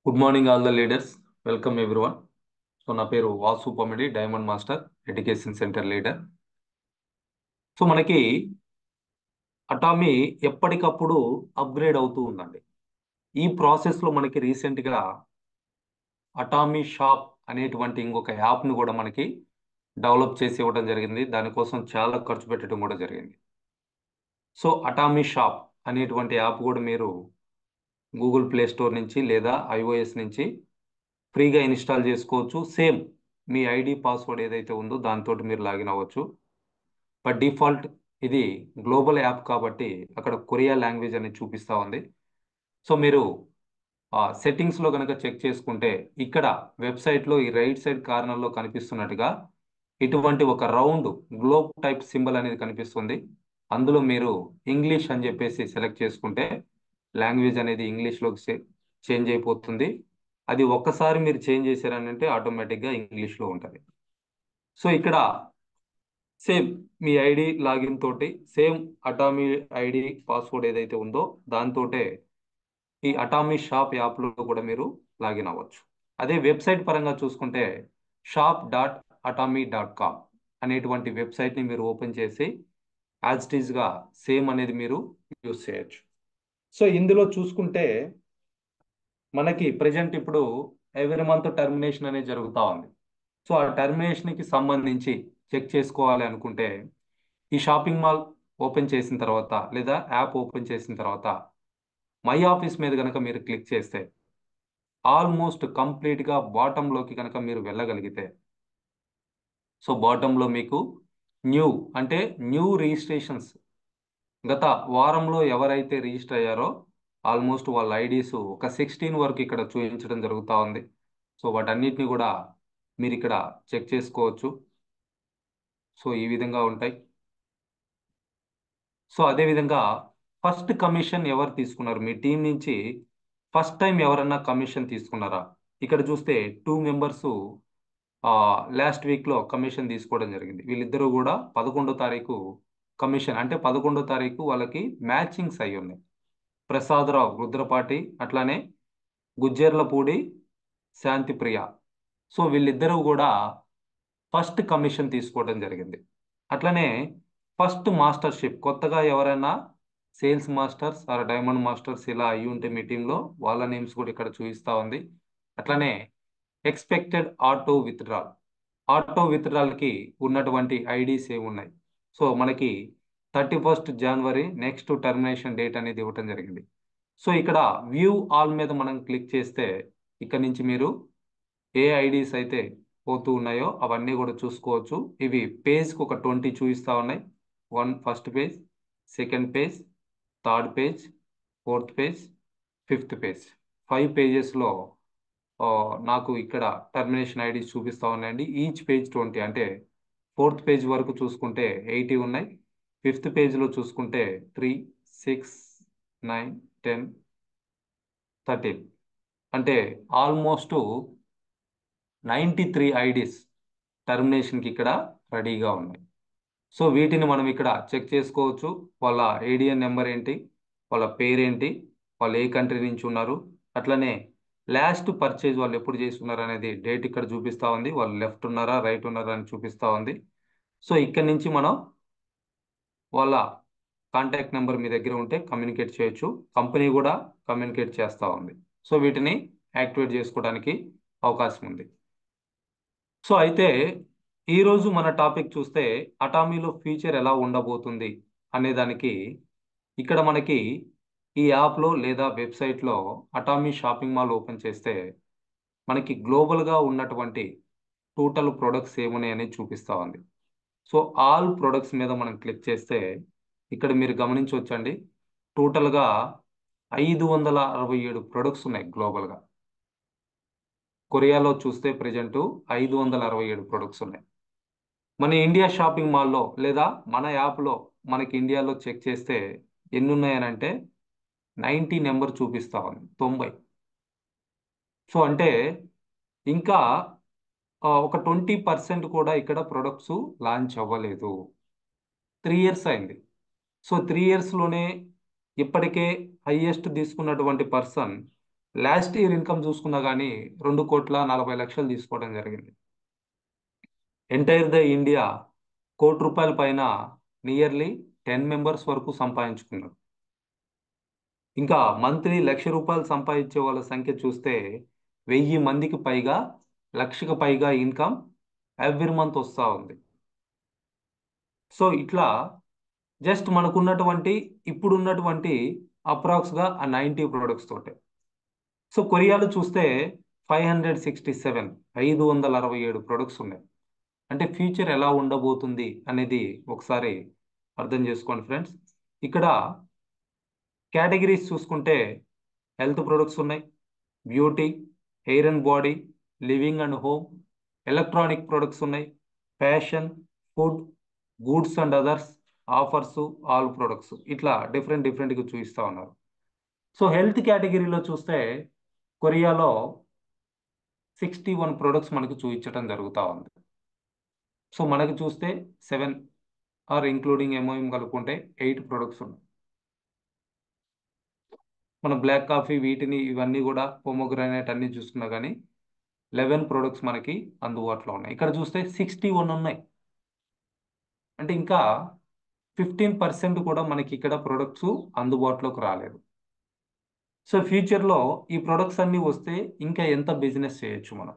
Good morning all the leaders. Welcome everyone. So నా పేరు Vasu Pamidi, diamond master education centre leader. So మనకి Atomy ఎప్పటికప్పుడు upgrade అవుతూ ఉందండి. ఈ ప్రాసెస్లో మనకి రీసెంట్గా అటామీ షాప్ అనేటువంటి ఇంకొక యాప్ను కూడా మనకి డెవలప్ చేసి ఇవ్వడం జరిగింది. దానికోసం చాలా ఖర్చు పెట్టడం కూడా జరిగింది. సో అటామీ షాప్ అనేటువంటి యాప్ కూడా మీరు గూగుల్ ప్లే స్టోర్ నుంచి లేదా ఐఓఎస్ నుంచి ఫ్రీగా ఇన్స్టాల్ చేసుకోవచ్చు. సేమ్ మీ ఐడి పాస్వర్డ్ ఏదైతే ఉందో దాంతో మీరు లాగిన్ అవ్వచ్చు. బట్ డిఫాల్ట్ ఇది గ్లోబల్ యాప్ కాబట్టి అక్కడ కొరియా లాంగ్వేజ్ అనేది చూపిస్తూ ఉంది. సో మీరు సెట్టింగ్స్లో కనుక చెక్ చేసుకుంటే ఇక్కడ వెబ్సైట్లో ఈ రైట్ సైడ్ కార్నర్లో కనిపిస్తున్నట్టుగా ఇటువంటి ఒక రౌండ్ గ్లోబ్ టైప్ సింబల్ అనేది కనిపిస్తుంది. అందులో మీరు ఇంగ్లీష్ అని చెప్పేసి సెలెక్ట్ చేసుకుంటే లాంగ్వేజ్ అనేది ఇంగ్లీష్లోకి చేంజ్ అయిపోతుంది. అది ఒక్కసారి మీరు చేంజ్ చేశారనంటే ఆటోమేటిక్గా ఇంగ్లీష్లో ఉంటుంది. సో ఇక్కడ సేమ్ మీ ఐడి లాగిన్ తోటి సేమ్ అటామీ ఐడి పాస్వర్డ్ ఏదైతే ఉందో దాంతోటే ఈ అటామీ షాప్ యాప్లో కూడా మీరు లాగిన్ అవ్వచ్చు. అదే వెబ్సైట్ పరంగా చూసుకుంటే shop.atomy.com అనేటువంటి వెబ్సైట్ని మీరు ఓపెన్ చేసి యాజ్ ఇట్ ఈస్గా సేమ్ అనేది మీరు యూజ్ చేయొచ్చు. సో ఇందులో చూసుకుంటే మనకి ప్రజెంట్ ఇప్పుడు ఎవ్రీ మంత్ టర్మినేషన్ అనేది జరుగుతూ ఉంది. సో ఆ టర్మినేషన్కి సంబంధించి చెక్ చేసుకోవాలి అనుకుంటే ఈ షాపింగ్ మాల్ ఓపెన్ చేసిన తర్వాత లేదా యాప్ ఓపెన్ చేసిన తర్వాత మై ఆఫీస్ మీద కనుక మీరు క్లిక్ చేస్తే ఆల్మోస్ట్ కంప్లీట్గా బాటంలోకి కనుక మీరు వెళ్ళగలిగితే సో బాటంలో మీకు న్యూ అంటే న్యూ రిజిస్ట్రేషన్స్ గత వారంలో ఎవరైతే రిజిస్టర్ అయ్యారో ఆల్మోస్ట్ వాళ్ళ ఐడీస్ ఒక 16 వరకు ఇక్కడ చూపించడం జరుగుతూ ఉంది. సో వాటన్నిటిని కూడా మీరు ఇక్కడ చెక్ చేసుకోవచ్చు. సో ఈ విధంగా ఉంటాయి. సో అదేవిధంగా ఫస్ట్ కమిషన్ ఎవరు తీసుకున్నారు మీ టీం నుంచి? ఫస్ట్ టైం ఎవరన్నా కమిషన్ తీసుకున్నారా? ఇక్కడ చూస్తే 2 మెంబర్స్ లాస్ట్ వీక్లో కమిషన్ తీసుకోవడం జరిగింది. వీళ్ళిద్దరూ కూడా 11వ తారీఖు కమిషన్ అంటే 11వ తారీఖు వాళ్ళకి మ్యాచింగ్స్ అయి ఉన్నాయి. ప్రసాదరావు రుద్రపాటి, అట్లానే గుజ్జర్లపూడి శాంతిప్రియ. సో వీళ్ళిద్దరూ కూడా ఫస్ట్ కమిషన్ తీసుకోవడం జరిగింది. అట్లనే ఫస్ట్ మాస్టర్షిప్ కొత్తగా ఎవరైనా sales masters or diamond masters ఇలా అయ్యి ఉంటే మీ టీంలో వాళ్ళ నేమ్స్ కూడా ఇక్కడ చూపిస్తూ ఉంది. అట్లనే ఎక్స్పెక్టెడ్ ఆటో విత్డ్రాల్కి ఉన్నటువంటి ఐడీస్ ఏమున్నాయి? సో మనకి 31st January next termination date అనేది ఇవ్వటం జరిగింది. సో ఇక్కడ వ్యూ ఆల్ మీద మనం క్లిక్ చేస్తే ఇక్కడ నుంచి మీరు ఏ ఐడీస్ అయితే పోతూ ఉన్నాయో అవన్నీ కూడా చూసుకోవచ్చు. ఇవి పేజ్కి ఒక 20 చూపిస్తూ ఉన్నాయి. First page, second page, third page, fourth page, fifth page, 5 పేజెస్లో నాకు ఇక్కడ టర్మినేషన్ ఐడీస్ చూపిస్తూ ఉన్నాయండి. ఈచ్ పేజ్ 20 అంటే ఫోర్త్ పేజ్ వరకు చూసుకుంటే 80 ఉన్నాయి. ఫిఫ్త్ పేజ్లో చూసుకుంటే 3, 6, 9, 10, 13 అంటే ఆల్మోస్ట్ 93 ఐడీస్ టర్మినేషన్కి ఇక్కడ రెడీగా ఉన్నాయి. సో వీటిని మనం ఇక్కడ చెక్ చేసుకోవచ్చు. వాళ్ళ ఏడిఎన్ నెంబర్ ఏంటి, వాళ్ళ పేరేంటి, వాళ్ళు ఏ కంట్రీ నుంచి ఉన్నారు, అట్లనే లాస్ట్ పర్చేజ్ వాళ్ళు ఎప్పుడు చేసుకున్నారు అనేది డేట్ ఇక్కడ చూపిస్తూ ఉంది. వాళ్ళు లెఫ్ట్ ఉన్నారా రైట్ ఉన్నారా అని చూపిస్తూ ఉంది. సో ఇక్కడ నుంచి మనం వాళ్ళ కాంటాక్ట్ నెంబర్ మీ దగ్గర ఉంటే కమ్యూనికేట్ చేయొచ్చు. కంపెనీ కూడా కమ్యూనికేట్ చేస్తూ ఉంది. సో వీటిని యాక్టివేట్ చేసుకోవడానికి అవకాశం ఉంది. సో అయితే ఈరోజు మన టాపిక్ చూస్తే అటామీలో ఫ్యూచర్ ఎలా ఉండబోతుంది అనే దానికి ఇక్కడ మనకి ఈ యాప్లో లేదా వెబ్సైట్లో అటామీ షాపింగ్ మాల్ ఓపెన్ చేస్తే మనకి గ్లోబల్గా ఉన్నటువంటి టోటల్ ప్రొడక్ట్స్ ఏమున్నాయని చూపిస్తూ ఉంది. సో ఆల్ ప్రొడక్ట్స్ మీద మనం క్లిక్ చేస్తే ఇక్కడ మీరు గమనించవచ్చండి, టోటల్గా 567 ప్రొడక్ట్స్ ఉన్నాయి గ్లోబల్గా. కొరియాలో చూస్తే ప్రజెంట్ 567 ప్రొడక్ట్స్ ఉన్నాయి. మన ఇండియా షాపింగ్ మాల్లో లేదా మన యాప్లో మనకి ఇండియాలో చెక్ చేస్తే ఎన్ని ఉన్నాయనంటే 90 నెంబర్ చూపిస్తా ఉంది, 90. సో అంటే ఇంకా ఒక 20% కూడా ఇక్కడ ప్రొడక్ట్స్ లాంచ్ అవ్వలేదు. 3 ఇయర్స్ అయింది. సో 3 ఇయర్స్లోనే ఇప్పటికే హైయెస్ట్ తీసుకున్నటువంటి పర్సన్ లాస్ట్ ఇయర్ ఇన్కమ్ చూసుకున్నా కానీ 2,40,00,000 తీసుకోవడం జరిగింది. ఎంటైర్ ద ఇండియా ₹1,00,00,000 పైన నియర్లీ 10 మెంబర్స్ వరకు సంపాదించుకున్నారు. ఇంకా మంత్లీ ₹1,00,000 సంపాదించే వాళ్ళ సంఖ్య చూస్తే 1000 మందికి పైగా, 1,00,000కి పైగా ఇన్కమ్ ఎవ్రీ మంత్ వస్తూ ఉంది. సో ఇట్లా జస్ట్ మనకున్నటువంటి ఇప్పుడున్నటువంటి అప్రాక్స్గా ఆ 90 ప్రొడక్ట్స్ తోటే. సో కొరియాలో చూస్తే 567 567 ప్రొడక్ట్స్ ఉన్నాయి. అంటే ఫ్యూచర్ ఎలా ఉండబోతుంది అనేది ఒకసారి అర్థం చేసుకోండి ఫ్రెండ్స్. ఇక్కడ కేటగిరీస్ చూసుకుంటే హెల్త్ ప్రొడక్ట్స్ ఉన్నాయి, beauty, hair and body, living and home, electronic products ఉన్నాయి, fashion, food, goods and others, offers, all products, ఇట్లా డిఫరెంట్ డిఫరెంట్గా చూపిస్తూ ఉన్నారు. సో హెల్త్ కేటగిరీలో చూస్తే కొరియాలో 61 ప్రొడక్ట్స్ మనకు చూపించడం జరుగుతూ ఉంది. సో మనకి చూస్తే 7 ఆర్ ఇంక్లూడింగ్ ఎంఓఎం కలుపుకుంటే 8 ప్రొడక్ట్స్ ఉన్నాయి. మన బ్లాక్ కాఫీ వీటిని ఇవన్నీ కూడా పోమోగ్రానైట్ అన్ని చూసుకున్నా కానీ 11 ప్రొడక్ట్స్ మనకి అందుబాటులో ఉన్నాయి. ఇక్కడ చూస్తే 61 ఉన్నాయి. అంటే ఇంకా 15% కూడా మనకి ఇక్కడ ప్రొడక్ట్స్ అందుబాటులోకి రాలేదు. సో ఫ్యూచర్లో ఈ ప్రొడక్ట్స్ అన్నీ వస్తే ఇంకా ఎంత బిజినెస్ చేయొచ్చు మనం.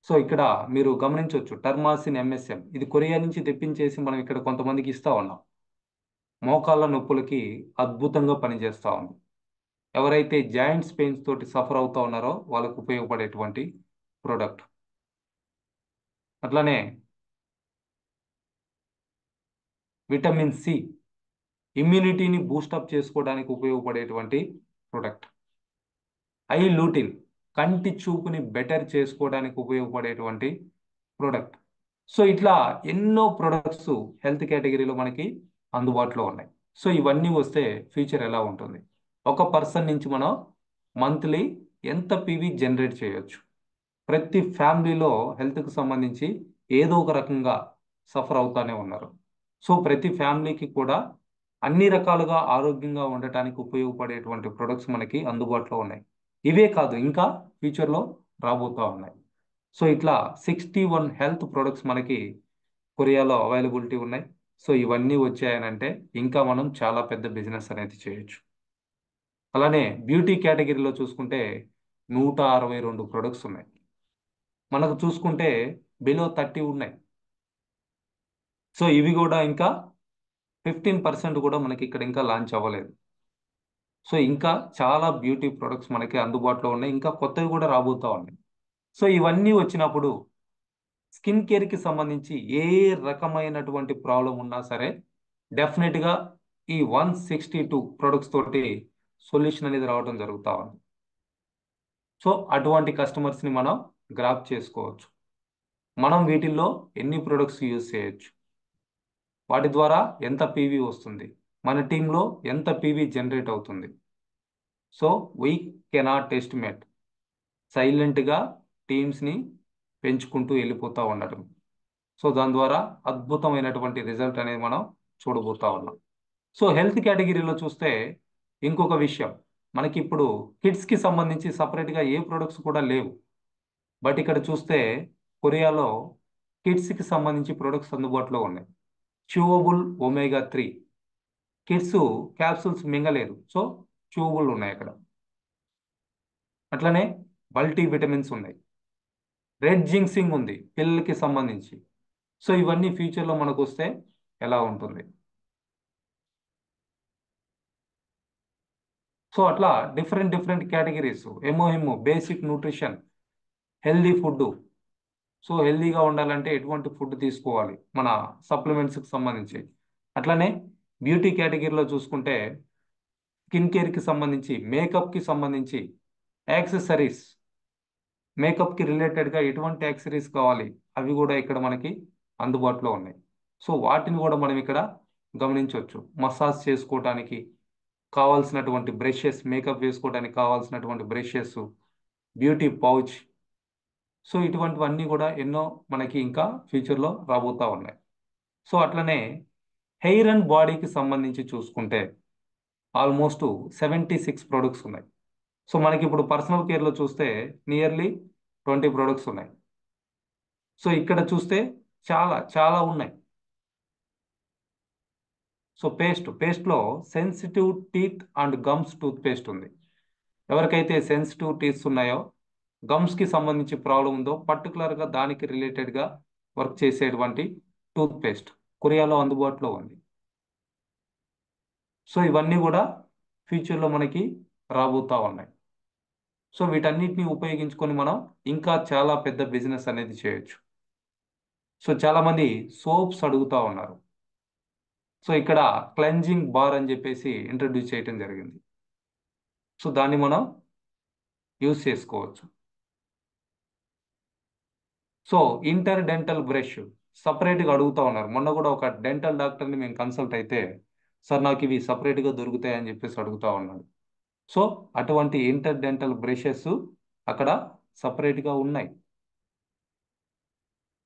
సో ఇక్కడ మీరు గమనించవచ్చు టర్మాసిన్ ఎంఎస్ఎం, ఇది కొరియా నుంచి తెప్పించేసి మనం ఇక్కడ కొంతమందికి ఇస్తా ఉన్నాం. మోకాళ్ళ నొప్పులకి అద్భుతంగా పనిచేస్తూ ఉంది. ఎవరైతే జాయింట్స్ పెయిన్స్ తోటి సఫర్ అవుతా ఉన్నారో వాళ్ళకు ఉపయోగపడేటువంటి ప్రోడక్ట్. అట్లానే విటమిన్ సి, ఇమ్యూనిటీని బూస్టప్ చేసుకోవడానికి ఉపయోగపడేటువంటి ప్రోడక్ట్. ఐ లూటిన్, కంటి చూపుని బెటర్ చేసుకోవడానికి ఉపయోగపడేటువంటి ప్రోడక్ట్. సో ఇట్లా ఎన్నో ప్రొడక్ట్స్ హెల్త్ కేటగిరీలో మనకి అందుబాటులో ఉన్నాయి. సో ఇవన్నీ వస్తే ఫ్యూచర్ ఎలా ఉంటుంది? ఒక పర్సన్ నుంచి మనం మంత్లీ ఎంత పీవీ జనరేట్ చేయొచ్చు? ప్రతి ఫ్యామిలీలో హెల్త్కి సంబంధించి ఏదో ఒక రకంగా సఫర్ అవుతానే ఉన్నారు. సో ప్రతి ఫ్యామిలీకి కూడా అన్ని రకాలుగా ఆరోగ్యంగా ఉండటానికి ఉపయోగపడేటువంటి ప్రొడక్ట్స్ మనకి అందుబాటులో ఉన్నాయి. ఇవే కాదు, ఇంకా ఫ్యూచర్లో రాబోతూ ఉన్నాయి. సో ఇట్లా 61 హెల్త్ ప్రొడక్ట్స్ మనకి కొరియాలో అవైలబిలిటీ ఉన్నాయి. సో ఇవన్నీ వచ్చాయనంటే ఇంకా మనం చాలా పెద్ద బిజినెస్ అనేది చేయొచ్చు. అలానే బ్యూటీ కేటగిరీలో చూసుకుంటే 162 ప్రొడక్ట్స్ ఉన్నాయి. మనకు చూసుకుంటే బిలో 30 ఉన్నాయి. సో ఇవి కూడా ఇంకా 15% కూడా మనకి ఇక్కడ ఇంకా లాంచ్ అవ్వలేదు. సో ఇంకా చాలా బ్యూటీ ప్రొడక్ట్స్ మనకి అందుబాటులో ఉన్నాయి. ఇంకా కొత్తవి కూడా రాబోతూ ఉన్నాయి. సో ఇవన్నీ వచ్చినప్పుడు స్కిన్ కేర్కి సంబంధించి ఏ రకమైనటువంటి ప్రాబ్లం ఉన్నా సరే డెఫినెట్గా ఈ 162 ప్రొడక్ట్స్ తోటి సొల్యూషన్ అనేది రావడం జరుగుతూ ఉంది. సో అటువంటి కస్టమర్స్ని మనం గ్రాప్ చేసుకోవచ్చు. మనం వీటిల్లో ఎన్ని ప్రొడక్ట్స్ యూజ్ చేయొచ్చు, వాటి ద్వారా ఎంత పీవీ వస్తుంది, మన టీంలో ఎంత పీవీ జనరేట్ అవుతుంది. So we cannot estimate. సైలెంట్గా టీమ్స్ని పెంచుకుంటూ వెళ్ళిపోతూ ఉండటం. సో దాని ద్వారా అద్భుతమైనటువంటి రిజల్ట్ అనేది మనం చూడబోతా ఉన్నాం. సో హెల్త్ కేటగిరీలో చూస్తే ఇంకొక విషయం, మనకి ఇప్పుడు కిడ్స్కి సంబంధించి సపరేట్గా ఏ ప్రొడక్ట్స్ కూడా లేవు. బట్ ఇక్కడ చూస్తే కొరియాలో కిడ్స్కి సంబంధించి ప్రొడక్ట్స్ అందుబాటులో ఉన్నాయి. చూవబుల్ ఒమేగా 3, కిడ్స్ క్యాప్సూల్స్ మింగలేరు, సో చూవబుల్ ఉన్నాయి అక్కడ. అట్లనే మల్టీ విటమిన్స్ ఉన్నాయి, రెడ్ జింక్సింగ్ ఉంది పిల్లలకి సంబంధించి. సో ఇవన్నీ ఫ్యూచర్లో మనకు వస్తే ఎలా ఉంటుంది? సో అట్లా డిఫరెంట్ డిఫరెంట్ కేటగిరీస్, ఎమోహిమ్ basic nutrition, healthy food. So హెల్దీగా ఉండాలంటే ఎటువంటి ఫుడ్ తీసుకోవాలి మన సప్లిమెంట్స్కి సంబంధించి. అట్లనే బ్యూటీ కేటగిరీలో చూసుకుంటే స్కిన్ కేర్కి సంబంధించి, మేకప్కి సంబంధించి యాక్సెసరీస్, మేకప్కి రిలేటెడ్గా ఎటువంటి యాక్సెసరీస్ కావాలి అవి కూడా ఇక్కడ మనకి అందుబాటులో ఉన్నాయి. సో వాటిని కూడా మనం ఇక్కడ గమనించవచ్చు. మసాజ్ చేసుకోవడానికి కావాల్సినటువంటి బ్రషెస్, మేకప్ వేసుకోవడానికి కావాల్సినటువంటి బ్రషెస్, బ్యూటీ పౌచ్. సో ఇటువంటివన్నీ కూడా ఎన్నో మనకి ఇంకా ఫ్యూచర్లో రాబోతూ ఉన్నాయి. సో అట్లనే హెయిర్ అండ్ బాడీకి సంబంధించి చూసుకుంటే ఆల్మోస్ట్ 76 ప్రొడక్ట్స్ ఉన్నాయి. సో మనకి ఇప్పుడు పర్సనల్ కేర్లో చూస్తే నియర్లీ 20 ప్రొడక్ట్స్ ఉన్నాయి. సో ఇక్కడ చూస్తే చాలా చాలా ఉన్నాయి. సో పేస్ట్లో sensitive teeth and gums tooth paste ఉంది. ఎవరికైతే సెన్సిటివ్ టీత్స్ ఉన్నాయో, గమ్స్కి సంబంధించి ప్రాబ్లం ఉందో, పర్టికులర్గా దానికి రిలేటెడ్గా వర్క్ చేసేటువంటి టూత్ పేస్ట్ కొరియాలో అందుబాటులో ఉంది. సో ఇవన్నీ కూడా ఫ్యూచర్లో మనకి రాబోతా ఉన్నాయి. సో వీటన్నిటిని ఉపయోగించుకొని మనం ఇంకా చాలా పెద్ద బిజినెస్ అనేది చేయొచ్చు. సో చాలామంది సోప్స్ అడుగుతా ఉన్నారు. సో ఇక్కడ క్లెన్జింగ్ బార్ అని చెప్పేసి ఇంట్రడ్యూస్ చేయడం జరిగింది. సో దాన్ని మనం యూజ్ చేసుకోవచ్చు. సో ఇంటర్ డెంటల్ బ్రష్ సపరేట్గా అడుగుతా ఉన్నారు. మొన్న కూడా ఒక డెంటల్ డాక్టర్ని మేము కన్సల్ట్ అయితే, సార్ నాకు ఇవి సపరేట్గా దొరుకుతాయని చెప్పేసి అడుగుతా ఉన్నాడు. సో అటువంటి ఇంటర్ డెంటల్ బ్రషెస్ అక్కడ సపరేట్గా ఉన్నాయి.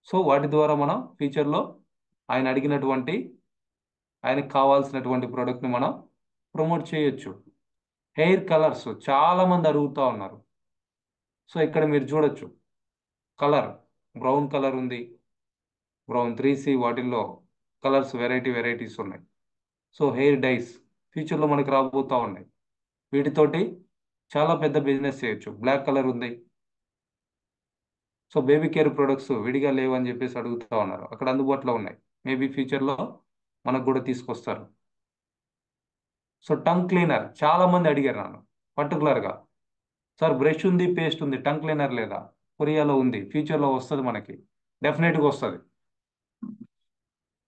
సో వాటి ద్వారా మనం ఫ్యూచర్లో ఆయన అడిగినటువంటి ఆయనకు కావాల్సినటువంటి ప్రోడక్ట్ని మనం ప్రమోట్ చేయొచ్చు. హెయిర్ కలర్స్ చాలా మంది అడుగుతూ ఉన్నారు. సో ఇక్కడ మీరు చూడొచ్చు, కలర్ బ్రౌన్ కలర్ ఉంది, బ్రౌన్ 3C, వాటిల్లో కలర్స్ వెరైటీస్ ఉన్నాయి. సో హెయిర్ డైస్ ఫ్యూచర్లో మనకి రాబోతూ ఉన్నాయి. వీటితోటి చాలా పెద్ద బిజినెస్ చేయొచ్చు. బ్లాక్ కలర్ ఉంది. సో బేబీ కేర్ ప్రొడక్ట్స్ విడిగా లేవు అని చెప్పేసి అడుగుతూ ఉన్నారు. అక్కడ అందుబాటులో ఉన్నాయి. మేబీ ఫ్యూచర్లో మనకు కూడా తీసుకొస్తారు. సో టంగ్ క్లీనర్ చాలా మంది అడిగారు నన్ను పర్టికులర్గా, సార్ బ్రష్ ఉంది, పేస్ట్ ఉంది, టంగ్ క్లీనర్ లేదా? కొరియాలో ఉంది, ఫ్యూచర్లో వస్తుంది, మనకి డెఫినెట్గా వస్తుంది.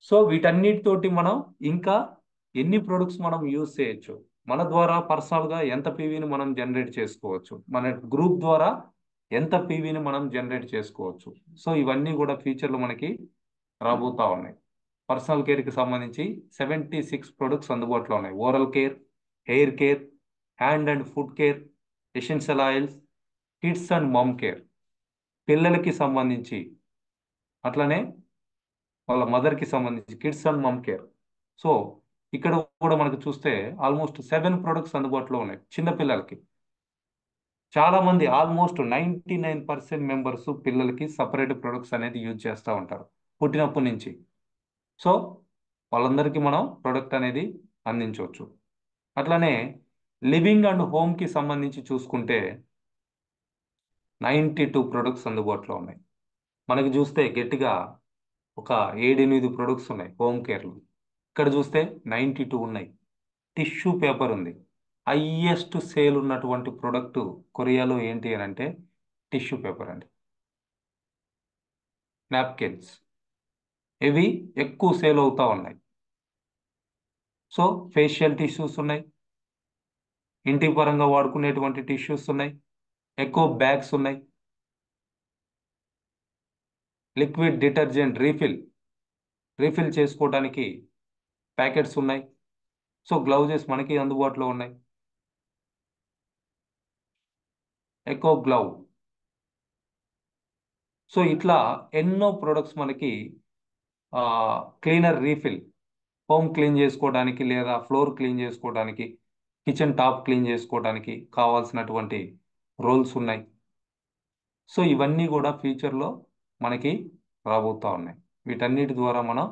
సో వీటన్నిటితోటి మనం ఇంకా ఎన్ని ప్రొడక్ట్స్ మనం యూజ్ చేయొచ్చు, మన ద్వారా పర్సనల్గా ఎంత పీవీని మనం జనరేట్ చేసుకోవచ్చు, మన గ్రూప్ ద్వారా ఎంత పీవీని మనం జనరేట్ చేసుకోవచ్చు. సో ఇవన్నీ కూడా ఫ్యూచర్లో మనకి రాబోతా ఉన్నాయి. పర్సనల్ కేర్కి సంబంధించి 76 ప్రొడక్ట్స్ అందుబాటులో ఉన్నాయి. Oral care, hair care, hand and food care, essential oils, kids and mum care, పిల్లలకి సంబంధించి, అట్లనే వాళ్ళ మదర్కి సంబంధించి kids and mum care. So ఇక్కడ కూడా మనకు చూస్తే ఆల్మోస్ట్ 7 ప్రొడక్ట్స్ అందుబాటులో ఉన్నాయి చిన్నపిల్లలకి. చాలా మంది ఆల్మోస్ట్ 99% మెంబర్స్ పిల్లలకి సపరేట్ ప్రొడక్ట్స్ అనేది యూజ్ చేస్తూ ఉంటారు పుట్టినప్పటి నుంచి. సో వాళ్ళందరికీ మనం ప్రొడక్ట్ అనేది అందించవచ్చు. అట్లనే లివింగ్ అండ్ హోమ్కి సంబంధించి చూసుకుంటే 92 ప్రొడక్ట్స్ అందుబాటులో ఉన్నాయి. మనకి చూస్తే గట్టిగా ఒక 7-8 ప్రొడక్ట్స్ ఉన్నాయి హోమ్ కేర్లో. ఇక్కడ చూస్తే 92 ఉన్నాయి. టిష్యూ పేపర్ ఉంది. హైయెస్ట్ సేల్ ఉన్నటువంటి ప్రొడక్ట్ కొరియాలో ఏంటి అని అంటే టిష్యూ పేపర్ అండి. నాప్కిన్స్ ఇవి ఎక్కువ సేల్ అవుతా ఉన్నాయి. సో ఫేషియల్ టిష్యూస్ ఉన్నాయి, ఇంటి పరంగా వాడుకునేటువంటి టిష్యూస్ ఉన్నాయి, ఎక్కువ బ్యాగ్స్ ఉన్నాయి, లిక్విడ్ డిటర్జెంట్ రీఫిల్ చేసుకోవడానికి ప్యాకెట్స్ ఉన్నాయి. సో గ్లౌజెస్ మనకి అందుబాటులో ఉన్నాయి, ఎకో గ్లౌ. సో ఇట్లా ఎన్నో ప్రొడక్ట్స్ మనకి క్లీనర్ రీఫిల్, హోమ్ క్లీన్ చేసుకోవడానికి లేదా ఫ్లోర్ క్లీన్ చేసుకోవడానికి, కిచెన్ టాప్ క్లీన్ చేసుకోవడానికి కావాల్సినటువంటి రోల్స్ ఉన్నాయి. సో ఇవన్నీ కూడా ఫ్యూచర్లో మనకి రాబోతూ ఉన్నాయి. వీటన్నిటి ద్వారా మనం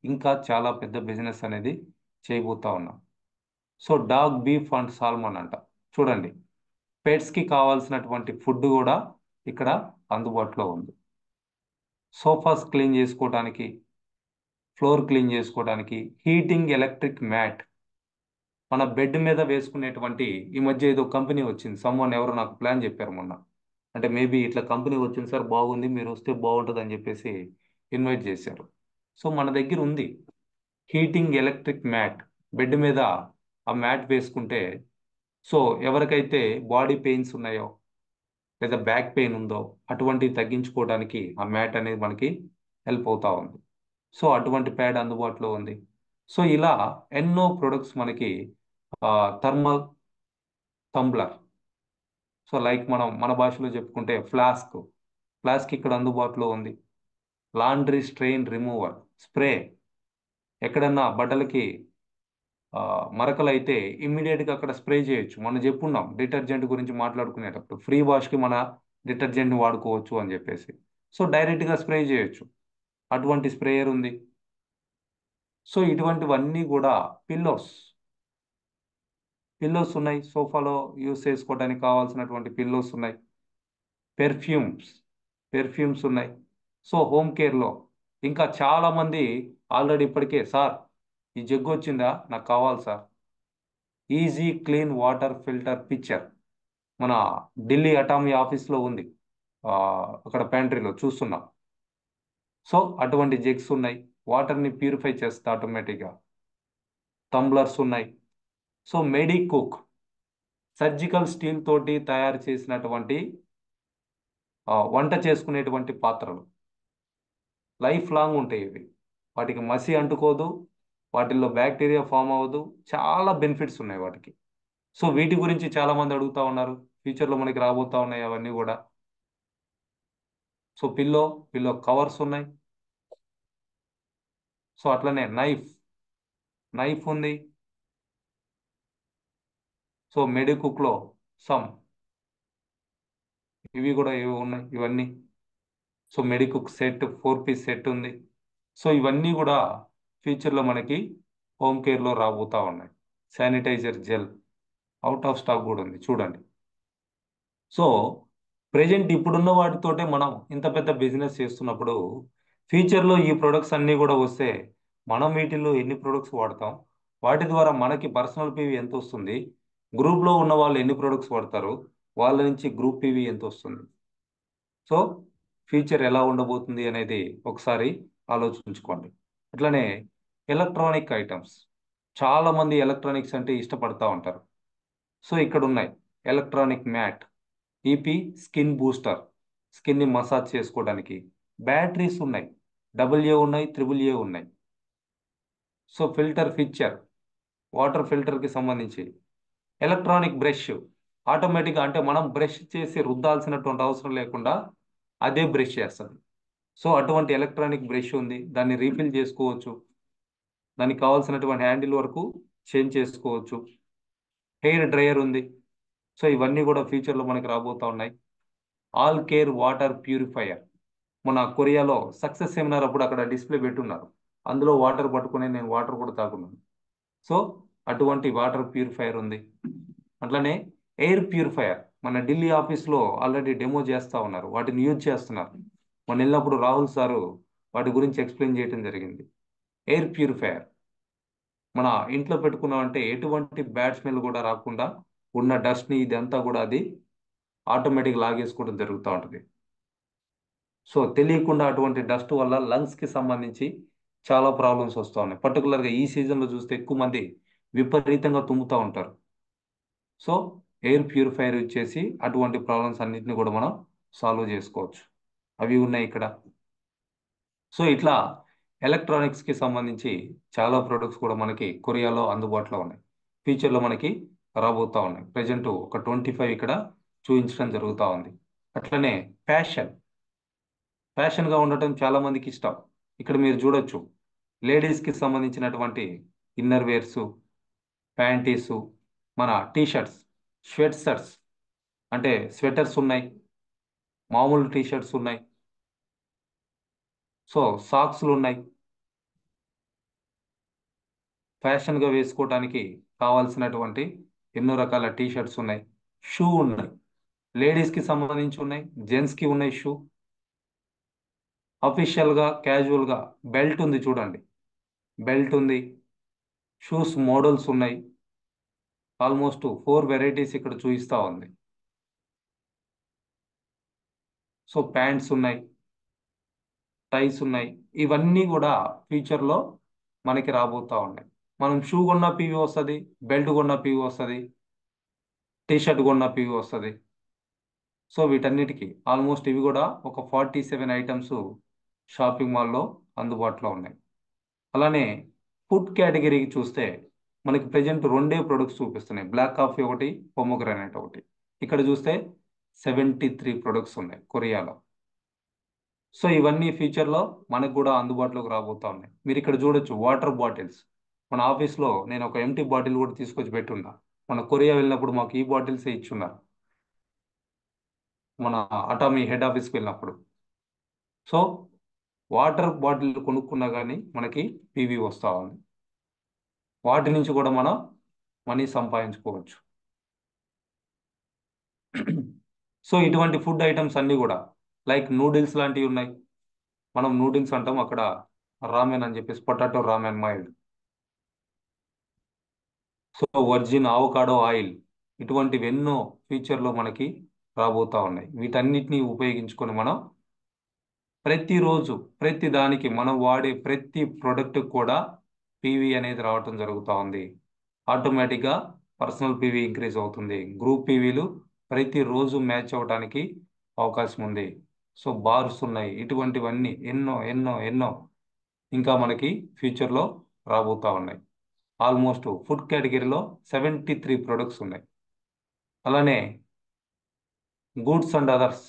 ఇంకా చాలా పెద్ద బిజినెస్ అనేది చేయబోతా ఉన్నాం. So dog, beef and salmon అంట, చూడండి, పెట్స్కి కావాల్సినటువంటి ఫుడ్ కూడా ఇక్కడ అందుబాటులో ఉంది. సోఫాస్ క్లీన్ చేసుకోవడానికి, ఫ్లోర్ క్లీన్ చేసుకోవడానికి, హీటింగ్ ఎలక్ట్రిక్ మ్యాట్, మన బెడ్ మీద వేసుకునేటువంటి, ఈ మధ్య ఏదో కంపెనీ వచ్చింది, సమ్వన్ ఎవరు నాకు ప్లాన్ చెప్పారు మొన్న, అంటే మేబీ ఇట్లా కంపెనీ వచ్చింది సార్, బాగుంది, మీరు వస్తే బాగుంటుంది అని చెప్పేసి ఇన్వైట్ చేశారు. సో మన దగ్గర ఉంది హీటింగ్ ఎలక్ట్రిక్ మ్యాట్. బెడ్ మీద ఆ మ్యాట్ వేసుకుంటే, సో ఎవరికైతే బాడీ పెయిన్స్ ఉన్నాయో లేదా బ్యాక్ పెయిన్ ఉందో అటువంటివి తగ్గించుకోవడానికి ఆ మ్యాట్ అనేది మనకి హెల్ప్ అవుతా ఉంది. సో అటువంటి ప్యాడ్ అందుబాటులో ఉంది. సో ఇలా ఎన్నో ప్రొడక్ట్స్ మనకి, థర్మల్ టంబ్లర్, సో లైక్ మనం మన భాషలో చెప్పుకుంటే ఫ్లాస్క్ ఇక్కడ అందుబాటులో ఉంది. లాండ్రీ స్ట్రెయిన్ రిమూవర్ స్ప్రే, ఎక్కడన్నా బట్టలకి మరకలు అయితే ఇమ్మీడియట్గా అక్కడ స్ప్రే చేయొచ్చు. మనం చెప్పున్నాం డిటర్జెంట్ గురించి మాట్లాడుకునేటప్పుడు ఫ్రీ వాష్కి మన డిటర్జెంట్ని వాడుకోవచ్చు అని చెప్పేసి. సో డైరెక్ట్గా స్ప్రే చేయొచ్చు. అటువంటి స్ప్రేయర్ ఉంది. సో ఇటువంటివన్నీ కూడా పిల్లోస్ పిల్లోస్ ఉన్నాయి. సోఫాలో యూస్ చేసుకోవడానికి కావాల్సినటువంటి పిల్లోస్ ఉన్నాయి. పెర్ఫ్యూమ్స్ పెర్ఫ్యూమ్స్ ఉన్నాయి. సో హోమ్ కేర్లో ఇంకా చాలా మంది ఆల్రెడీ ఇప్పటికే సార్ ఈ జగ్గు వచ్చిందా నాకు కావాలి sir, easy clean water filter picture మన ఢిల్లీ అటామీ ఆఫీస్లో ఉంది. ఆ, అక్కడ ప్యాంట్రీలో చూస్తున్నాం. సో అటువంటి జగ్స్ ఉన్నాయి. వాటర్ని ప్యూరిఫై చేస్తా ఆటోమేటిక్గా. టంబ్లర్స్ ఉన్నాయి. సో మెడి కుక్ సర్జికల్ స్టీల్ తోటి తయారు చేసినటువంటి వంట చేసుకునేటువంటి పాత్రలు లైఫ్ లాంగ్ ఉంటాయి ఇవి. వాటికి మసి అంటుకోదు, వాటిల్లో బ్యాక్టీరియా ఫామ్ అవ్వదు. చాలా బెనిఫిట్స్ ఉన్నాయి వాటికి. సో వీటి గురించి చాలా మంది అడుగుతా ఉన్నారు. ఫ్యూచర్లో మనకి రాబోతా ఉన్నాయి అవన్నీ కూడా. సో పిల్లో కవర్స్ ఉన్నాయి. సో అట్లనే నైఫ్ ఉంది. సో మెడికుక్లో సమ్ ఇవి కూడా ఇవి ఉన్నాయి ఇవన్నీ. So Medicook set 4 piece set ఉంది. సో ఇవన్నీ కూడా ఫ్యూచర్లో మనకి హోమ్ కేర్లో రాబోతా ఉన్నాయి. Sanitiser gel out of stock కూడా ఉంది చూడండి. సో ప్రెజెంట్ ఇప్పుడున్న వాటితోటే మనం ఇంత పెద్ద బిజినెస్ చేస్తున్నప్పుడు ఫ్యూచర్లో ఈ ప్రొడక్ట్స్ అన్నీ కూడా వస్తే మనం వీటిల్లో ఎన్ని ప్రొడక్ట్స్ వాడతాం, వాటి ద్వారా మనకి పర్సనల్ పీవీ ఎంత వస్తుంది, గ్రూప్లో ఉన్న వాళ్ళు ఎన్ని ప్రొడక్ట్స్ వాడతారు, వాళ్ళ నుంచి గ్రూప్ పీవీ ఎంత వస్తుంది. సో ఫ్యూచర్ ఎలా ఉండబోతుంది అనేది ఒకసారి ఆలోచించుకోండి. అట్లనే ఎలక్ట్రానిక్ ఐటమ్స్, చాలా మంది ఎలక్ట్రానిక్స్ అంటే ఇష్టపడతా ఉంటారు. సో ఇక్కడ ఉన్నాయి electronic mat, EP skin booster, స్కిన్ని మసాజ్ చేసుకోవడానికి. బ్యాటరీస్ ఉన్నాయి, AA ఉన్నాయి, AAA ఉన్నాయి. సో ఫిల్టర్ ఫిచ్చర్, వాటర్ ఫిల్టర్కి సంబంధించి. ఎలక్ట్రానిక్ బ్రష్, ఆటోమేటిక్గా అంటే మనం బ్రష్ చేసి రుద్దాల్సినటువంటి అవసరం లేకుండా అదే బ్రష్ చేస్తుంది. సో అటువంటి ఎలక్ట్రానిక్ బ్రష్ ఉంది, దాన్ని రీఫిల్ చేసుకోవచ్చు. దానికి కావాల్సినటువంటి హ్యాండిల్ వరకు చేంజ్ చేసుకోవచ్చు. హెయిర్ డ్రయర్ ఉంది. సో ఇవన్నీ కూడా ఫ్యూచర్లో మనకి రాబోతా ఉన్నాయి. ఆల్ కేర్ వాటర్ ప్యూరిఫైయర్, మన కొరియాలో సక్సెస్ సెమినార్ అప్పుడు అక్కడ డిస్ప్లే పెట్టున్నారు. అందులో వాటర్ పట్టుకుని నేను వాటర్ కూడా తాగున్నాను. సో అటువంటి వాటర్ ప్యూరిఫైయర్ ఉంది. అట్లనే ఎయిర్ ప్యూరిఫైయర్ మన ఢిల్లీ ఆఫీస్లో ఆల్రెడీ డెమో చేస్తూ ఉన్నారు, వాటిని యూజ్ చేస్తున్నారు. మన వెళ్ళినప్పుడు రాహుల్ సారు వాటి గురించి ఎక్స్ప్లెయిన్ చేయడం జరిగింది. ఎయిర్ ప్యూరిఫైయర్ మన ఇంట్లో పెట్టుకున్నామంటే ఎటువంటి బ్యాడ్ స్మెల్ కూడా రాకుండా ఉన్న డస్ట్ని ఇదంతా కూడా అది ఆటోమేటిక్ లాగేసుకోవడం జరుగుతూ ఉంటుంది. సో తెలియకుండా అటువంటి డస్ట్ వల్ల లంగ్స్కి సంబంధించి చాలా ప్రాబ్లమ్స్ వస్తూ ఉన్నాయి. పర్టికులర్గా ఈ సీజన్లో చూస్తే ఎక్కువ మంది విపరీతంగా తుమ్ముతూ ఉంటారు. సో ఎయిర్ ప్యూరిఫైయర్ ఇచ్చేసి అటువంటి ప్రాబ్లమ్స్ అన్నింటినీ కూడా మనం సాల్వ్ చేసుకోవచ్చు. అవి ఉన్నాయి ఇక్కడ. సో ఇట్లా ఎలక్ట్రానిక్స్కి సంబంధించి చాలా ప్రొడక్ట్స్ కూడా మనకి కొరియాలో అందుబాటులో ఉన్నాయి. ఫ్యూచర్లో మనకి రాబోతూ ఉన్నాయి. ప్రజెంట్ ఒక 25 ఇక్కడ చూపించడం జరుగుతూ ఉంది. అట్లనే ఫ్యాషన్గా ఉండటం చాలా మందికి ఇష్టం. ఇక్కడ మీరు చూడొచ్చు లేడీస్కి సంబంధించినటువంటి ఇన్నర్ వేర్సు, ప్యాంటీసు, మన టీషర్ట్స్, షర్ట్స్ అంటే స్వెటర్స్ ఉన్నాయి, మామూలు టీషర్ట్స్ ఉన్నాయి. సో సాక్స్లు ఉన్నాయి. ఫ్యాషన్గా వేసుకోవడానికి కావాల్సినటువంటి ఎన్నో రకాల టీషర్ట్స్ ఉన్నాయి. షూ ఉన్నాయి, లేడీస్కి సంబంధించి ఉన్నాయి, జెంట్స్కి ఉన్నాయి షూ. అఫీషియల్గా క్యాజువల్గా బెల్ట్ ఉంది చూడండి, బెల్ట్ ఉంది. షూస్ మోడల్స్ ఉన్నాయి. ఆల్మోస్ట్ 4 వెరైటీస్ ఇక్కడ చూపిస్తా ఉంది. సో ప్యాంట్స్ ఉన్నాయి, టైస్ ఉన్నాయి. ఇవన్నీ కూడా ఫ్యూచర్లో మనకి రాబోతూ ఉన్నాయి. మనం షూ కొన్న పీవీ వస్తుంది, బెల్ట్ కొన్న పీవీ వస్తుంది, టీ షర్ట్ కొన్న పీవీ వస్తుంది. సో వీటన్నిటికీ ఆల్మోస్ట్ ఇవి కూడా ఒక 47 ఐటమ్స్ షాపింగ్ మాల్లో అందుబాటులో ఉన్నాయి. అలానే ఫుడ్ కేటగిరీకి చూస్తే మనకి ప్రజెంట్ 2 ప్రొడక్ట్స్ చూపిస్తున్నాయి, బ్లాక్ కాఫీ ఒకటి, పొమోగ్రానైట్ ఒకటి. ఇక్కడ చూస్తే 73 ప్రొడక్ట్స్ ఉన్నాయి కొరియాలో. సో ఇవన్నీ ఫ్యూచర్లో మనకు కూడా అందుబాటులోకి రాబోతా ఉన్నాయి. మీరు ఇక్కడ చూడొచ్చు వాటర్ బాటిల్స్, మన ఆఫీస్లో నేను ఒక ఎంటీ బాటిల్ కూడా తీసుకొచ్చి పెట్టున్నా. మన కొరియా వెళ్ళినప్పుడు మాకు ఈ బాటిల్సే ఇచ్చున్నారు, మన అటామీ హెడ్ ఆఫీస్కి వెళ్ళినప్పుడు. సో వాటర్ బాటిల్ కొనుక్కున్నా కానీ మనకి పీవీ వస్తూ ఉంది. వాటి నుంచి కూడా మనం మనీ సంపాదించుకోవచ్చు. సో ఇటువంటి ఫుడ్ ఐటమ్స్ అన్నీ కూడా లైక్ నూడిల్స్ లాంటివి ఉన్నాయి. మనం నూడిల్స్ అంటాం, అక్కడ రామెన్ అని చెప్పేసి potato ramen mild. So virgin avocado oil, ఇటువంటివి ఎన్నో ఫ్యూచర్లో మనకి రాబోతా ఉన్నాయి. వీటన్నిటిని ఉపయోగించుకొని మనం ప్రతిరోజు ప్రతి దానికి మనం వాడే ప్రతి ప్రోడక్ట్ కూడా పీవీ అనేది రావటం జరుగుతూ ఉంది. ఆటోమేటిక్గా పర్సనల్ పీవీ ఇంక్రీజ్ అవుతుంది. గ్రూప్ పీవీలు ప్రతిరోజు మ్యాచ్ అవ్వడానికి అవకాశం ఉంది. సో బార్స్ ఉన్నాయి, ఇటువంటివన్నీ ఎన్నో ఎన్నో ఎన్నో ఇంకా మనకి ఫ్యూచర్లో రాబోతా ఉన్నాయి. ఆల్మోస్ట్ ఫుడ్ కేటగిరీలో 73 ప్రొడక్ట్స్ ఉన్నాయి. అలానే గూడ్స్ అండ్ అదర్స్.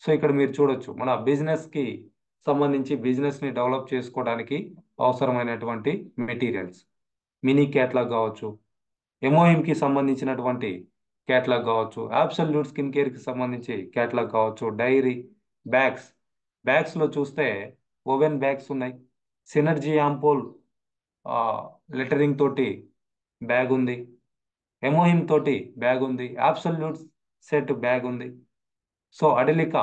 సో ఇక్కడ మీరు చూడొచ్చు మన బిజినెస్కి సంబంధించి బిజినెస్ని డెవలప్ చేసుకోవడానికి అవసరమైనటువంటి మెటీరియల్స్. మినీ క్యాట్లాగ్ కావచ్చు, ఎంఓఎంకి సంబంధించినటువంటి క్యాట్లాగ్ కావచ్చు, అబ్సల్యూట్ స్కిన్ కేర్కి సంబంధించి క్యాట్లాగ్ కావచ్చు, డైరీ, బ్యాగ్స్. బ్యాగ్స్లో చూస్తే ఓవెన్ బ్యాగ్స్ ఉన్నాయి, సినర్జీ యాంపోల్ లెటరింగ్ తోటి బ్యాగ్ ఉంది, ఎంఓహిమ్ తోటి బ్యాగ్ ఉంది, అబ్సల్యూట్ సెట్ బ్యాగ్ ఉంది. సో అడెలికా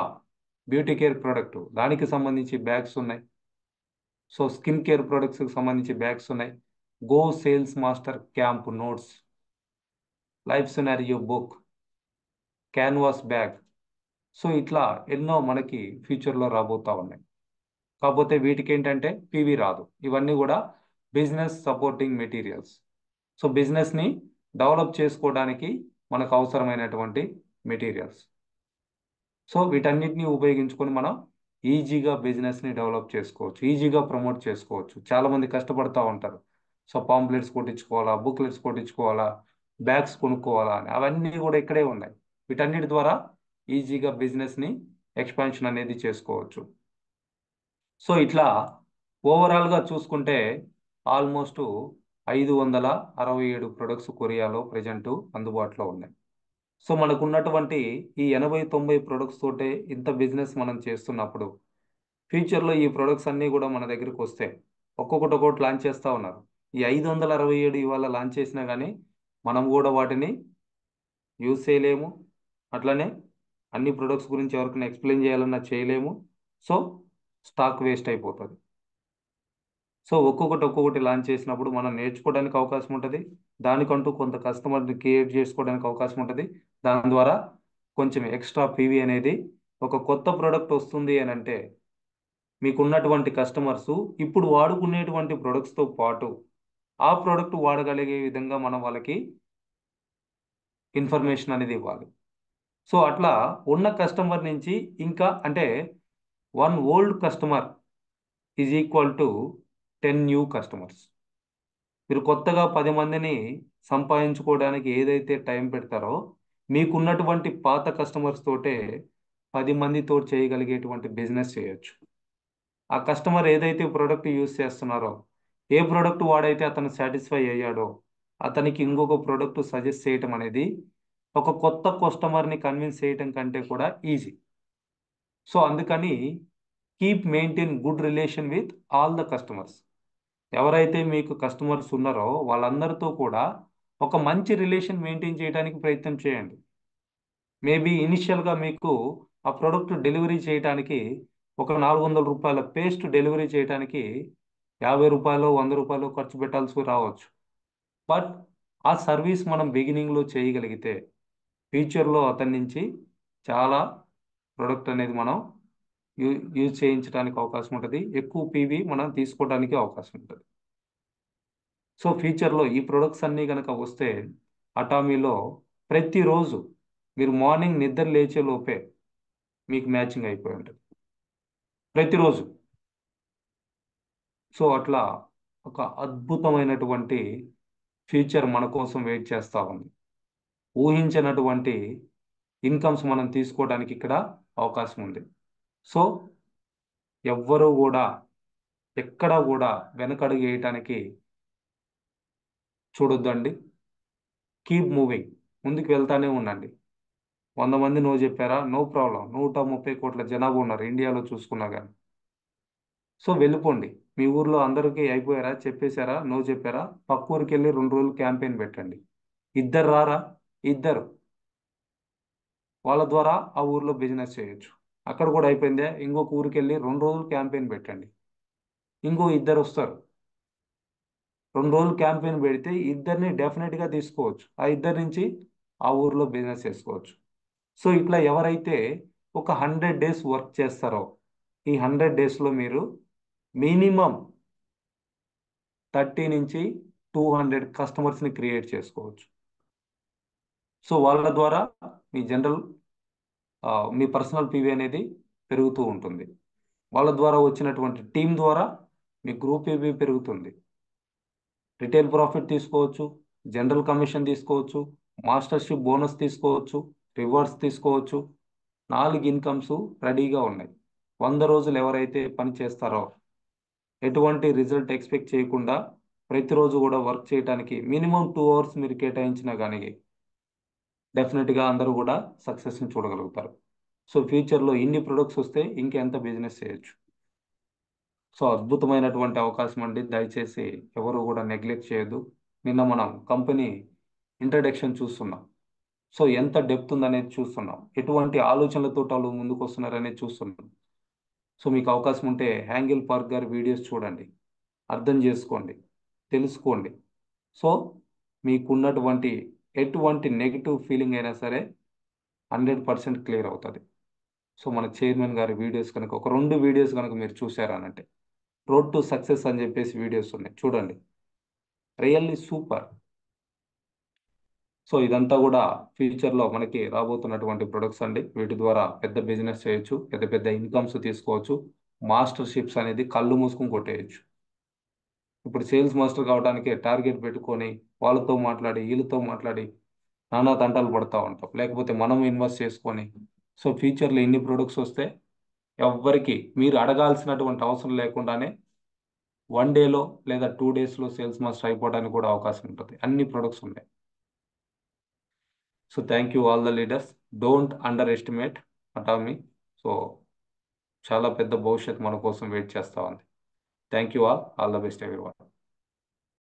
బ్యూటీ కేర్ ప్రోడక్ట్, దానికి సంబంధించి బ్యాగ్స్ ఉన్నాయి. సో స్కిన్ కేర్ ప్రోడక్ట్స్కి సంబంధించి బ్యాగ్స్ ఉన్నాయి. Go sales master camp notes, life scenario book, canvas bag. So ఇట్లా ఎన్నో మనకి ఫ్యూచర్లో రాబోతా ఉన్నాయి. కాకపోతే వీటికి ఏంటంటే పీవీ రాదు. ఇవన్నీ కూడా బిజినెస్ సపోర్టింగ్ మెటీరియల్స్. సో బిజినెస్ని డెవలప్ చేసుకోవడానికి మనకు అవసరమైనటువంటి మెటీరియల్స్. సో వీటన్నిటిని ఉపయోగించుకొని మనం ఈజీగా బిజినెస్ని డెవలప్ చేసుకోవచ్చు, ఈజీగా ప్రమోట్ చేసుకోవచ్చు. చాలామంది కష్టపడుతూ ఉంటారు. సో పాంప్లెట్స్ కొట్టించుకోవాలా, బుక్లెట్స్ కొట్టించుకోవాలా, బ్యాగ్స్ కొనుక్కోవాలా అని, అవన్నీ కూడా ఇక్కడే ఉన్నాయి. వీటన్నిటి ద్వారా ఈజీగా బిజినెస్ని ఎక్స్పాన్షన్ అనేది చేసుకోవచ్చు. సో ఇట్లా ఓవరాల్గా చూసుకుంటే ఆల్మోస్ట్ 567 ప్రొడక్ట్స్ కొరియాలో ప్రజెంట్ అందుబాటులో ఉన్నాయి. సో మనకు ఉన్నటువంటి ఈ 80-90 ప్రొడక్ట్స్ తోటే ఇంత బిజినెస్ మనం చేస్తున్నప్పుడు ఫ్యూచర్లో ఈ ప్రొడక్ట్స్ అన్నీ కూడా మన దగ్గరికి వస్తే ఒక్కొక్కటి లాంచ్ చేస్తూ ఉన్నారు. ఈ 567 ఇవాళ లాంచ్ చేసినా కానీ మనం కూడా వాటిని యూజ్ చేయలేము. అట్లనే అన్ని ప్రొడక్ట్స్ గురించి ఎవరికైనా ఎక్స్ప్లెయిన్ చేయాలన్నా చేయలేము. సో స్టాక్ వేస్ట్ అయిపోతుంది. సో ఒక్కొక్కటి లాంచ్ చేసినప్పుడు మనం నేర్చుకోవడానికి అవకాశం ఉంటుంది. దానికంటూ కొంత కస్టమర్ని క్రియేట్ చేసుకోవడానికి అవకాశం ఉంటుంది. దాని ద్వారా కొంచెం ఎక్స్ట్రా పీవీ అనేది, ఒక కొత్త ప్రోడక్ట్ వస్తుంది అని అంటే మీకున్నటువంటి కస్టమర్స్ ఇప్పుడు వాడుకునేటువంటి ప్రొడక్ట్స్తో పాటు ఆ ప్రోడక్ట్ వాడగలిగే విధంగా మనం వాళ్ళకి ఇన్ఫర్మేషన్ అనేది ఇవ్వాలి. సో అట్లా ఉన్న కస్టమర్ నుంచి ఇంకా అంటే 1 old customer is equal to 10 new customers. మీరు కొత్తగా 10 మందిని సంపాదించుకోవడానికి ఏదైతే టైం పెడతారో మీకున్నటువంటి పాత కస్టమర్స్ తోటే 10 మందితో చేయగలిగేటువంటి బిజినెస్ చేయొచ్చు. ఆ కస్టమర్ ఏదైతే ప్రోడక్ట్ యూజ్ చేస్తున్నారో, ఏ ప్రోడక్ట్ వాడైతే అతను సాటిస్ఫై అయ్యాడో అతనికి ఇంకొక ప్రోడక్ట్ సజెస్ట్ చేయటం అనేది ఒక కొత్త కస్టమర్ని కన్విన్స్ చేయటం కంటే కూడా ఈజీ. సో అందుకని keep maintain good relation with all the customers. ఎవరైతే మీకు కస్టమర్స్ ఉన్నారో వాళ్ళందరితో కూడా ఒక మంచి రిలేషన్ మెయింటైన్ చేయడానికి ప్రయత్నం చేయండి. మేబీ ఇనిషియల్గా మీకు ఆ ప్రోడక్ట్ డెలివరీ చేయడానికి ఒక ₹400 పేస్ట్ డెలివరీ చేయడానికి ₹50, ₹100 ఖర్చు పెట్టాల్సి రావచ్చు. బట్ ఆ సర్వీస్ మనం బిగినింగ్లో చేయగలిగితే ఫ్యూచర్లో అతని నుంచి చాలా ప్రోడక్ట్ అనేది మనం యూజ్ చేయించడానికి అవకాశం ఉంటుంది. ఎక్కువ పీవీ మనం తీసుకోవడానికి అవకాశం ఉంటుంది. సో ఫ్యూచర్లో ఈ ప్రొడక్ట్స్ అన్నీ కనుక వస్తే అటామీలో ప్రతిరోజు మీరు మార్నింగ్ నిద్ర లేచే లోపే మీకు మ్యాచింగ్ అయిపోయి ఉంటుంది ప్రతిరోజు. సో అట్లా ఒక అద్భుతమైనటువంటి ఫ్యూచర్ మన కోసం వెయిట్ చేస్తూ ఉంది. ఊహించినటువంటి ఇన్కమ్స్ మనం తీసుకోవడానికి ఇక్కడ అవకాశం ఉంది. సో ఎవ్వరూ కూడా ఎక్కడా కూడా వెనకడుగు వేయటానికి చూడొద్దండి. కీప్ మూవింగ్, ముందుకు వెళ్తానే ఉండండి. 100 మంది నో చెప్పారా, నో ప్రాబ్లం. 130 కోట్ల జనాభా ఉన్నారు ఇండియాలో చూసుకున్నా కానీ. సో వెళ్ళిపోండి. మీ ఊర్లో అందరికీ అయిపోయారా, చెప్పేశారా, నో చెప్పారా, పక్క ఊరికి వెళ్ళి 2 రోజులు క్యాంపెయిన్ పెట్టండి. ఇద్దరు రారా, ఇద్దరు వాళ్ళ ద్వారా ఆ ఊర్లో బిజినెస్ చేయొచ్చు. అక్కడ కూడా అయిపోయిందే, ఇంకొక ఊరికి వెళ్ళి 2 రోజులు క్యాంపెయిన్ పెట్టండి. ఇంకో ఇద్దరు వస్తారు. 2 రోజులు క్యాంపెయిన్ పెడితే ఇద్దరిని డెఫినెట్గా తీసుకోవచ్చు. ఆ ఇద్దరి నుంచి ఆ ఊర్లో బిజినెస్ చేసుకోవచ్చు. సో ఇట్లా ఎవరైతే ఒక 100 డేస్ వర్క్ చేస్తారో, ఈ 100 డేస్లో మీరు మినిమం 30 నుంచి 200 కస్టమర్స్ని క్రియేట్ చేసుకోవచ్చు. సో వాళ్ళ ద్వారా మీ జనరల్ మీ పర్సనల్ పీవీ అనేది పెరుగుతూ ఉంటుంది. వాళ్ళ ద్వారా వచ్చినటువంటి టీం ద్వారా మీ గ్రూప్ పీవీ పెరుగుతుంది. రిటైల్ ప్రాఫిట్ తీసుకోవచ్చు, జనరల్ కమిషన్ తీసుకోవచ్చు, మాస్టర్షిప్ బోనస్ తీసుకోవచ్చు, రివార్డ్స్ తీసుకోవచ్చు. 4 ఇన్కమ్స్ రెడీగా ఉన్నాయి. 100 రోజులు ఎవరైతే పని చేస్తారో, ఎటువంటి రిజల్ట్ ఎక్స్పెక్ట్ చేయకుండా ప్రతిరోజు కూడా వర్క్ చేయడానికి మినిమం 2 అవర్స్ మీరు కేటాయించినా కానీ డెఫినెట్గా అందరూ కూడా సక్సెస్ని చూడగలుగుతారు. సో ఫ్యూచర్లో ఇన్ని ప్రొడక్ట్స్ వస్తే ఇంకెంత బిజినెస్ చేయొచ్చు. సో అద్భుతమైనటువంటి అవకాశం అండి. దయచేసి ఎవరు కూడా నెగ్లెక్ట్ చేయొద్దు. నిన్న మనం కంపెనీ ఇంట్రడక్షన్ చూస్తున్నాం. సో ఎంత డెప్త్ ఉందనేది చూస్తున్నాం. ఎటువంటి ఆలోచనలతో వాళ్ళు ముందుకు వస్తున్నారనేది చూస్తున్నాం. సో మీకు అవకాశం ఉంటే హ్యాంగిల్ పార్క్ గారి వీడియోస్ చూడండి, అర్థం చేసుకోండి, తెలుసుకోండి. సో మీకున్నటువంటి ఎటువంటి నెగిటివ్ ఫీలింగ్ అయినా సరే 100% క్లియర్ అవుతుంది. సో మన చైర్మన్ గారి వీడియోస్ కనుక ఒక 2 వీడియోస్ కనుక మీరు చూసారనంటే, రోడ్ టు సక్సెస్ అని చెప్పేసి వీడియోస్ ఉన్నాయి, చూడండి. Really super. సో ఇదంతా కూడా ఫ్యూచర్లో మనకి రాబోతున్నటువంటి ప్రొడక్ట్స్ అండి. వీటి ద్వారా పెద్ద బిజినెస్ చేయొచ్చు, పెద్ద పెద్ద ఇన్కమ్స్ తీసుకోవచ్చు. మాస్టర్షిప్స్ అనేది కళ్ళు మూసుకుని కొట్టేయచ్చు. ఇప్పుడు సేల్స్ మాస్టర్ కావడానికి టార్గెట్ పెట్టుకొని వాళ్ళతో మాట్లాడి వీళ్ళతో మాట్లాడి నానా తంటాలు పడతా ఉంటాం. లేకపోతే మనం ఇన్వెస్ట్ చేసుకొని, సో ఫ్యూచర్లో ఇన్ని ప్రొడక్ట్స్ వస్తే ఎవ్వరికి మీరు అడగాల్సినటువంటి అవసరం లేకుండానే 1 డేలో లేదా 2 డేస్లో సేల్స్ మాస్టర్ అయిపోవడానికి కూడా అవకాశం ఉంటుంది. అన్ని ప్రొడక్ట్స్ ఉన్నాయి. So thank you all the leaders. Don't under estimate Atomy. So చాలా పెద్ద భవిష్యత్ మన కోసం వెయిట్ చేస్తా ఉంది. Thank you all the best everyone.